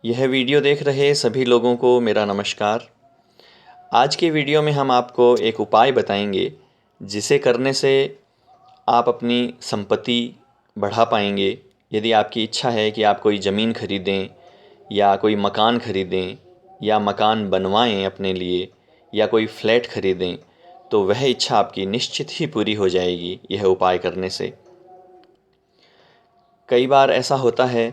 यह वीडियो देख रहे सभी लोगों को मेरा नमस्कार। आज के वीडियो में हम आपको एक उपाय बताएंगे जिसे करने से आप अपनी संपत्ति बढ़ा पाएंगे। यदि आपकी इच्छा है कि आप कोई ज़मीन खरीदें या कोई मकान खरीदें या मकान बनवाएं अपने लिए या कोई फ्लैट खरीदें, तो वह इच्छा आपकी निश्चित ही पूरी हो जाएगी यह उपाय करने से। कई बार ऐसा होता है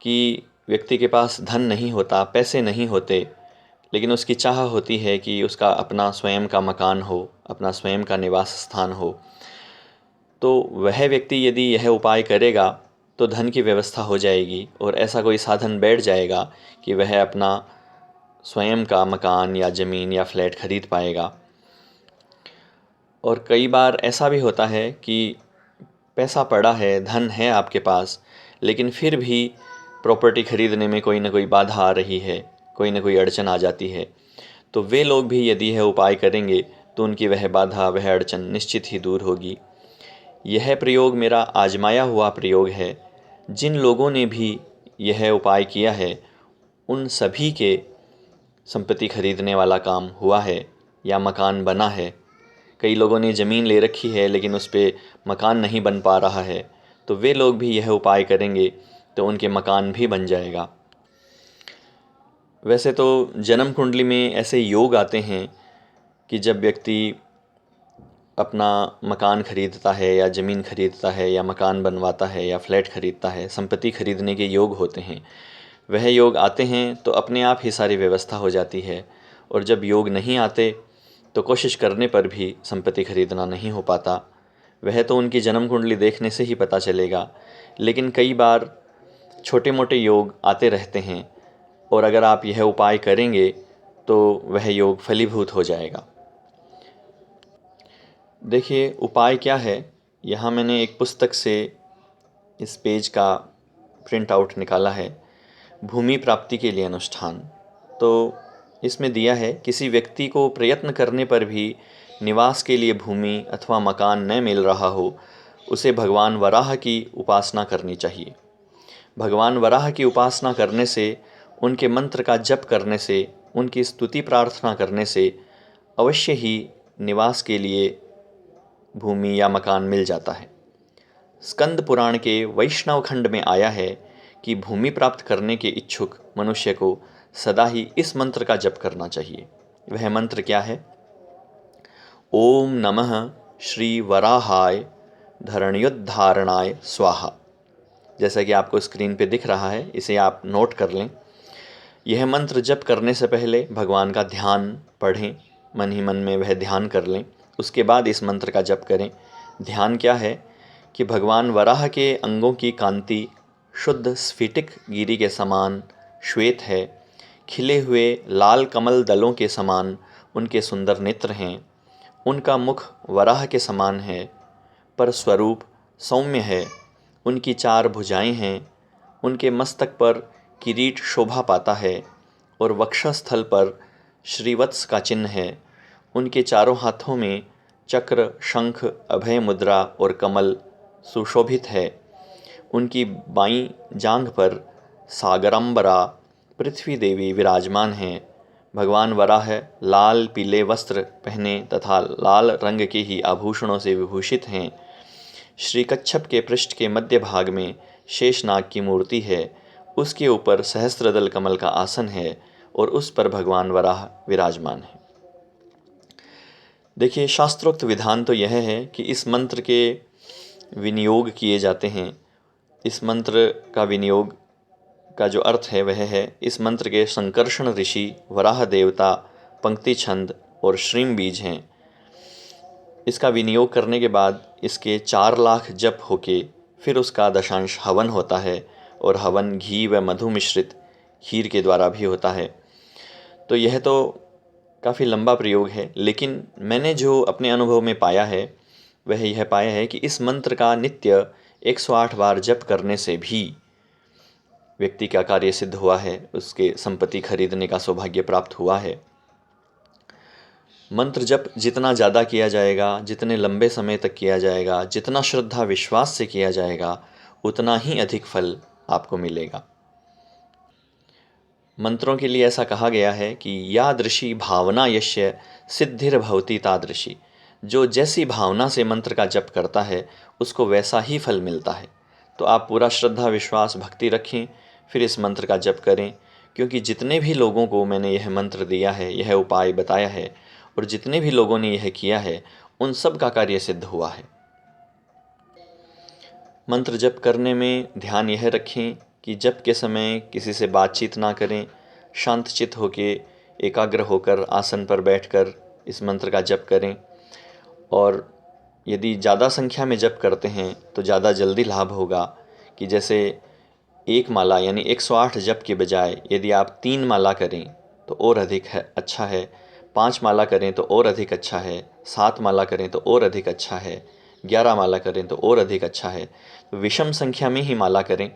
कि व्यक्ति के पास धन नहीं होता, पैसे नहीं होते, लेकिन उसकी चाह होती है कि उसका अपना स्वयं का मकान हो, अपना स्वयं का निवास स्थान हो। तो वह व्यक्ति यदि यह उपाय करेगा तो धन की व्यवस्था हो जाएगी और ऐसा कोई साधन बैठ जाएगा कि वह अपना स्वयं का मकान या ज़मीन या फ्लैट खरीद पाएगा। और कई बार ऐसा भी होता है कि पैसा पड़ा है, धन है आपके पास, लेकिन फिर भी प्रॉपर्टी खरीदने में कोई ना कोई बाधा आ रही है, कोई ना कोई अड़चन आ जाती है। तो वे लोग भी यदि यह उपाय करेंगे तो उनकी वह बाधा, वह अड़चन निश्चित ही दूर होगी। यह प्रयोग मेरा आजमाया हुआ प्रयोग है। जिन लोगों ने भी यह उपाय किया है उन सभी के संपत्ति खरीदने वाला काम हुआ है या मकान बना है। कई लोगों ने ज़मीन ले रखी है लेकिन उस पर मकान नहीं बन पा रहा है, तो वे लोग भी यह उपाय करेंगे तो उनके मकान भी बन जाएगा। वैसे तो जन्म कुंडली में ऐसे योग आते हैं कि जब व्यक्ति अपना मकान खरीदता है या ज़मीन खरीदता है या मकान बनवाता है या फ्लैट खरीदता है, संपत्ति खरीदने के योग होते हैं। वह योग आते हैं तो अपने आप ही सारी व्यवस्था हो जाती है, और जब योग नहीं आते तो कोशिश करने पर भी संपत्ति खरीदना नहीं हो पाता। वह तो उनकी जन्म कुंडली देखने से ही पता चलेगा, लेकिन कई बार छोटे मोटे योग आते रहते हैं और अगर आप यह उपाय करेंगे तो वह योग फलीभूत हो जाएगा। देखिए उपाय क्या है, यहाँ मैंने एक पुस्तक से इस पेज का प्रिंट आउट निकाला है, भूमि प्राप्ति के लिए अनुष्ठान। तो इसमें दिया है, किसी व्यक्ति को प्रयत्न करने पर भी निवास के लिए भूमि अथवा मकान न मिल रहा हो, उसे भगवान वराह की उपासना करनी चाहिए। भगवान वराह की उपासना करने से, उनके मंत्र का जप करने से, उनकी स्तुति प्रार्थना करने से अवश्य ही निवास के लिए भूमि या मकान मिल जाता है। स्कंद पुराण के वैष्णव खंड में आया है कि भूमि प्राप्त करने के इच्छुक मनुष्य को सदा ही इस मंत्र का जप करना चाहिए। वह मंत्र क्या है? ओम नमः श्री वराहाय धरणयोद्धारणाय स्वाहा। जैसा कि आपको स्क्रीन पे दिख रहा है, इसे आप नोट कर लें। यह मंत्र जप करने से पहले भगवान का ध्यान पढ़ें, मन ही मन में वह ध्यान कर लें, उसके बाद इस मंत्र का जप करें। ध्यान क्या है कि भगवान वराह के अंगों की कांति शुद्ध स्फटिक गिरी के समान श्वेत है, खिले हुए लाल कमल दलों के समान उनके सुंदर नेत्र हैं, उनका मुख वराह के समान है पर स्वरूप सौम्य है, उनकी 4 भुजाएं हैं, उनके मस्तक पर किरीट शोभा पाता है और वक्षस्थल पर श्रीवत्स का चिन्ह है, उनके चारों हाथों में चक्र, शंख, अभय मुद्रा और कमल सुशोभित है, उनकी बाईं जांघ पर सागरंबरा पृथ्वी देवी विराजमान हैं। भगवान वराह लाल पीले वस्त्र पहने तथा लाल रंग के ही आभूषणों से विभूषित हैं। श्री कच्छप के पृष्ठ के मध्य भाग में शेषनाग की मूर्ति है, उसके ऊपर सहस्त्रदल कमल का आसन है और उस पर भगवान वराह विराजमान है। देखिए शास्त्रोक्त विधान तो यह है कि इस मंत्र के विनियोग किए जाते हैं। इस मंत्र का विनियोग का जो अर्थ है वह है, इस मंत्र के संकर्षण ऋषि वराह देवता, पंक्ति छंद और श्रीम बीज हैं। इसका विनियोग करने के बाद इसके 4 लाख जप होके फिर उसका दशांश हवन होता है, और हवन घी व मधु मिश्रित खीर के द्वारा भी होता है। तो यह तो काफ़ी लंबा प्रयोग है, लेकिन मैंने जो अपने अनुभव में पाया है वह यह पाया है कि इस मंत्र का नित्य 108 बार जप करने से भी व्यक्ति का कार्य सिद्ध हुआ है, उसके संपत्ति खरीदने का सौभाग्य प्राप्त हुआ है। मंत्र जप जितना ज़्यादा किया जाएगा, जितने लंबे समय तक किया जाएगा, जितना श्रद्धा विश्वास से किया जाएगा, उतना ही अधिक फल आपको मिलेगा। मंत्रों के लिए ऐसा कहा गया है कि यादृशी भावना यस्य सिद्धिर्भवति तादृशी। जो जैसी भावना से मंत्र का जप करता है उसको वैसा ही फल मिलता है। तो आप पूरा श्रद्धा विश्वास भक्ति रखें, फिर इस मंत्र का जप करें, क्योंकि जितने भी लोगों को मैंने यह मंत्र दिया है, यह उपाय बताया है, और जितने भी लोगों ने यह किया है उन सब का कार्य सिद्ध हुआ है। मंत्र जप करने में ध्यान यह रखें कि जप के समय किसी से बातचीत ना करें, शांतचित्त होकर एकाग्र होकर आसन पर बैठकर इस मंत्र का जप करें। और यदि ज़्यादा संख्या में जप करते हैं तो ज़्यादा जल्दी लाभ होगा, कि जैसे एक माला यानी 108 जप के बजाय यदि आप 3 माला करें तो और अधिक अच्छा है, 5 माला करें तो और अधिक अच्छा है, 7 माला करें तो और अधिक अच्छा है, 11 माला करें तो और अधिक अच्छा है। तो विषम संख्या में ही माला करें,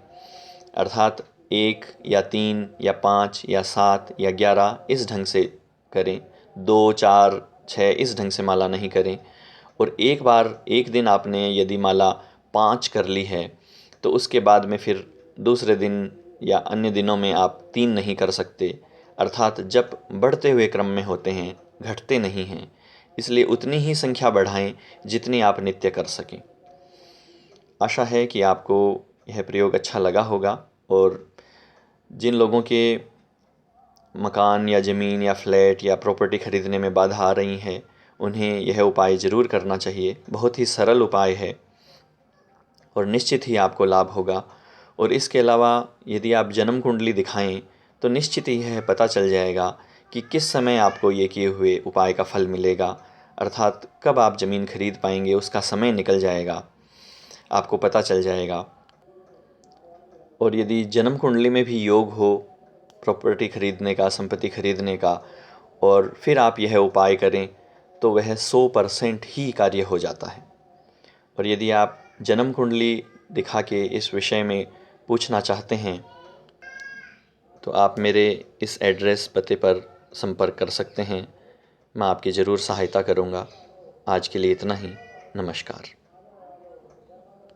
अर्थात 1 या 3 या 5 या 7 या 11 इस ढंग से करें, 2 4 6 इस ढंग से माला नहीं करें। और एक बार एक दिन आपने यदि माला 5 कर ली है तो उसके बाद में फिर दूसरे दिन या अन्य दिनों में आप 3 नहीं कर सकते, अर्थात जप बढ़ते हुए क्रम में होते हैं, घटते नहीं हैं। इसलिए उतनी ही संख्या बढ़ाएं जितनी आप नित्य कर सकें। आशा है कि आपको यह प्रयोग अच्छा लगा होगा, और जिन लोगों के मकान या ज़मीन या फ्लैट या प्रॉपर्टी ख़रीदने में बाधा आ रही हैं उन्हें यह उपाय ज़रूर करना चाहिए। बहुत ही सरल उपाय है और निश्चित ही आपको लाभ होगा। और इसके अलावा यदि आप जन्म कुंडली दिखाएं तो निश्चित ही यह पता चल जाएगा कि किस समय आपको ये किए हुए उपाय का फल मिलेगा, अर्थात कब आप ज़मीन खरीद पाएंगे उसका समय निकल जाएगा, आपको पता चल जाएगा। और यदि जन्म कुंडली में भी योग हो प्रॉपर्टी खरीदने का, संपत्ति खरीदने का, और फिर आप यह उपाय करें तो वह 100% ही कार्य हो जाता है। और यदि आप जन्म कुंडली दिखा के इस विषय में पूछना चाहते हैं तो आप मेरे इस एड्रेस पते पर संपर्क कर सकते हैं। मैं आपकी ज़रूर सहायता करूँगा। आज के लिए इतना ही। नमस्कार।